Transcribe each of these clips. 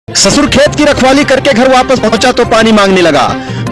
ससुर खेत की रखवाली करके घर वापस पहुंचा तो पानी मांगने लगा,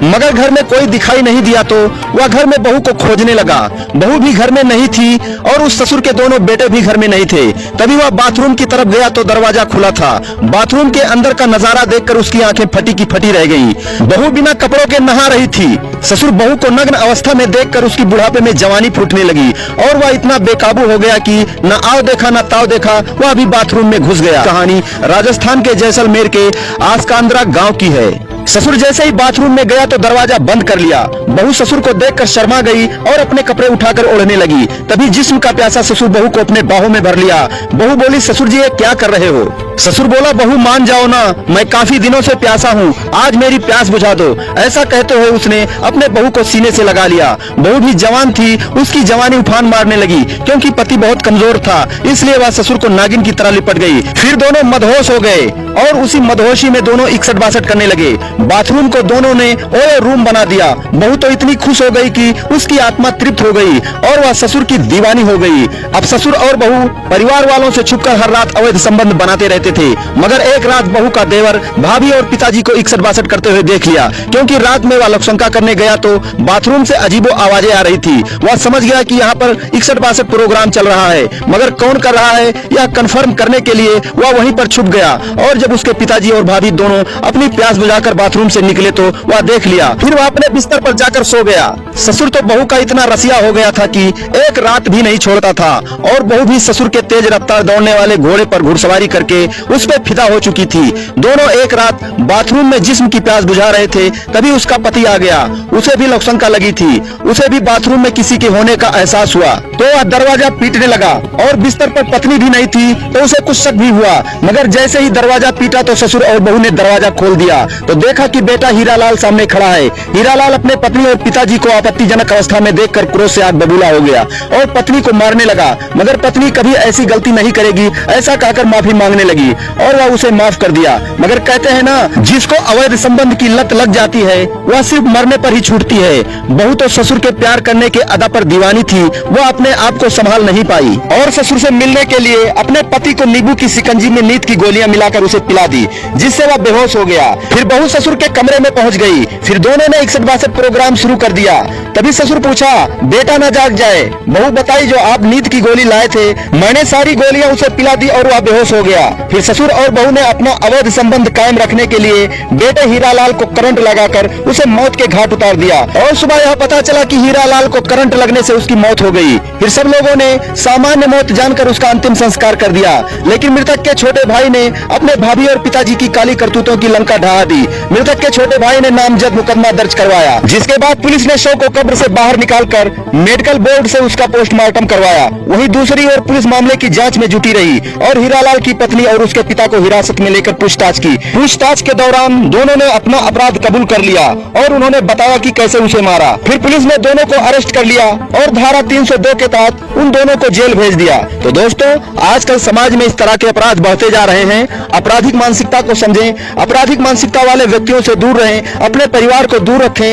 मगर घर में कोई दिखाई नहीं दिया तो वह घर में बहू को खोजने लगा। बहू भी घर में नहीं थी और उस ससुर के दोनों बेटे भी घर में नहीं थे। तभी वह बाथरूम की तरफ गया तो दरवाजा खुला था। बाथरूम के अंदर का नजारा देखकर उसकी आंखें फटी की फटी रह गई। बहू बिना कपड़ों के नहा रही थी। ससुर बहू को नग्न अवस्था में देखकर उसकी बुढ़ापे में जवानी फूटने लगी और वह इतना बेकाबू हो गया कि न आओ देखा न ताव देखा, वह भी बाथरूम में घुस गया। कहानी राजस्थान के जैसलमेर के आसकांद्रा गांव की है। ससुर जैसे ही बाथरूम में गया तो दरवाजा बंद कर लिया। बहू ससुर को देखकर शर्मा गई और अपने कपड़े उठाकर ओढ़ने लगी। तभी जिस्म का प्यासा ससुर बहू को अपने बाहों में भर लिया। बहू बोली, ससुर जी ये क्या कर रहे हो? ससुर बोला, बहू मान जाओ ना, मैं काफी दिनों से प्यासा हूँ, आज मेरी प्यास बुझा दो। ऐसा कहते हुए उसने अपने बहू को सीने से लगा लिया। बहू भी जवान थी, उसकी जवानी उफान मारने लगी। क्योंकि पति बहुत कमजोर था इसलिए वह ससुर को नागिन की तरह लिपट गई। फिर दोनों मदहोश हो गए और उसी मदहोशी में दोनों इकसठ बासठ करने लगे। बाथरूम को दोनों ने ओए रूम बना दिया। बहू तो इतनी खुश हो गई कि उसकी आत्मा तृप्त हो गई और वह ससुर की दीवानी हो गई। अब ससुर और बहू परिवार वालों से छुपकर हर रात अवैध संबंध बनाते रहते थे। मगर एक रात बहू का देवर भाभी और पिताजी को इकसठ बासठ करते हुए देख लिया। क्योंकि रात में वह लक्षशंका करने गया तो बाथरूम से अजीबो आवाजें आ रही थी। वह समझ गया कि यहाँ पर इकसठ बासठ प्रोग्राम चल रहा है, मगर कौन कर रहा है यह कंफर्म करने के लिए वह वहीं पर छुप गया। और जब उसके पिताजी और भाभी दोनों अपनी प्यास बुझाकर बाथरूम से निकले तो वह देख लिया। फिर वह अपने बिस्तर पर जाकर सो गया। ससुर तो बहू का इतना रसिया हो गया था कि एक रात भी नहीं छोड़ता था और बहू भी ससुर के तेज रफ्तार दौड़ने वाले घोड़े पर घुड़सवारी करके उस पे फिदा हो चुकी थी। दोनों एक रात बाथरूम में जिस्म की प्यास बुझा रहे थे, तभी उसका पति आ गया। उसे भी लक्षशंका लगी थी, उसे भी बाथरूम में किसी के होने का एहसास हुआ तो वह दरवाजा पीटने लगा और बिस्तर पर पत्नी भी नहीं थी तो उसे कुछ शक भी हुआ। मगर जैसे ही दरवाजा पीटा तो ससुर और बहू ने दरवाजा खोल दिया तो देखा कि बेटा हीरालाल सामने खड़ा है। हीरालाल अपने पत्नी और पिताजी को आपत्तिजनक अवस्था में देखकर क्रोध से आग बबूला हो गया और पत्नी को मारने लगा। मगर पत्नी कभी ऐसी गलती नहीं करेगी ऐसा कहकर माफी मांगने लगी और वह उसे माफ कर दिया। मगर कहते हैं ना, जिसको अवैध संबंध की लत लग जाती है वह सिर्फ मरने पर ही छूटती है। बहू तो ससुर के प्यार करने के अदा पर दीवानी थी, वह अपने आप को संभाल नहीं पाई और ससुर से मिलने के लिए अपने पति को नींबू की शिकंजी में नींद की गोलियां मिलाकर उसे पिला दी, जिससे वह बेहोश हो गया। फिर बहू ससुर के कमरे में पहुंच गई। फिर दोनों ने इकसठ बासठ प्रोग्राम शुरू कर दिया। तभी ससुर पूछा, बेटा न जाग जाए? बहू बताई, जो आप नींद की गोली लाए थे मैंने सारी गोलियां उसे पिला दी और वह बेहोश हो गया। फिर ससुर और बहू ने अपना अवैध संबंध कायम रखने के लिए बेटे हीरालाल को करंट लगाकर उसे मौत के घाट उतार दिया और सुबह यह पता चला कि हीरालाल को करंट लगने से उसकी मौत हो गई। फिर सब लोगों ने सामान्य मौत जानकर उसका अंतिम संस्कार कर दिया। लेकिन मृतक के छोटे भाई ने अपने भाभी और पिताजी की काली करतूतों की लंका ढहा दी। मृतक के छोटे भाई ने नामजद मुकदमा दर्ज करवाया, जिसके बाद पुलिस ने शव को कब्र से बाहर निकालकर मेडिकल बोर्ड से उसका पोस्टमार्टम करवाया। वहीं दूसरी ओर पुलिस मामले की जांच में जुटी रही और हीरालाल की पत्नी और उसके पिता को हिरासत में लेकर पूछताछ की। पूछताछ के दौरान दोनों ने अपना अपराध कबूल कर लिया और उन्होंने बताया कि कैसे उसे मारा। फिर पुलिस ने दोनों को अरेस्ट कर लिया और धारा 302 के तहत उन दोनों को जेल भेज दिया। तो दोस्तों, आजकल समाज में इस तरह के अपराध बढ़ते जा रहे हैं। आपराधिक मानसिकता को समझें, आपराधिक मानसिकता वाले व्यक्तियों से दूर रहें, अपने परिवार को दूर रखें।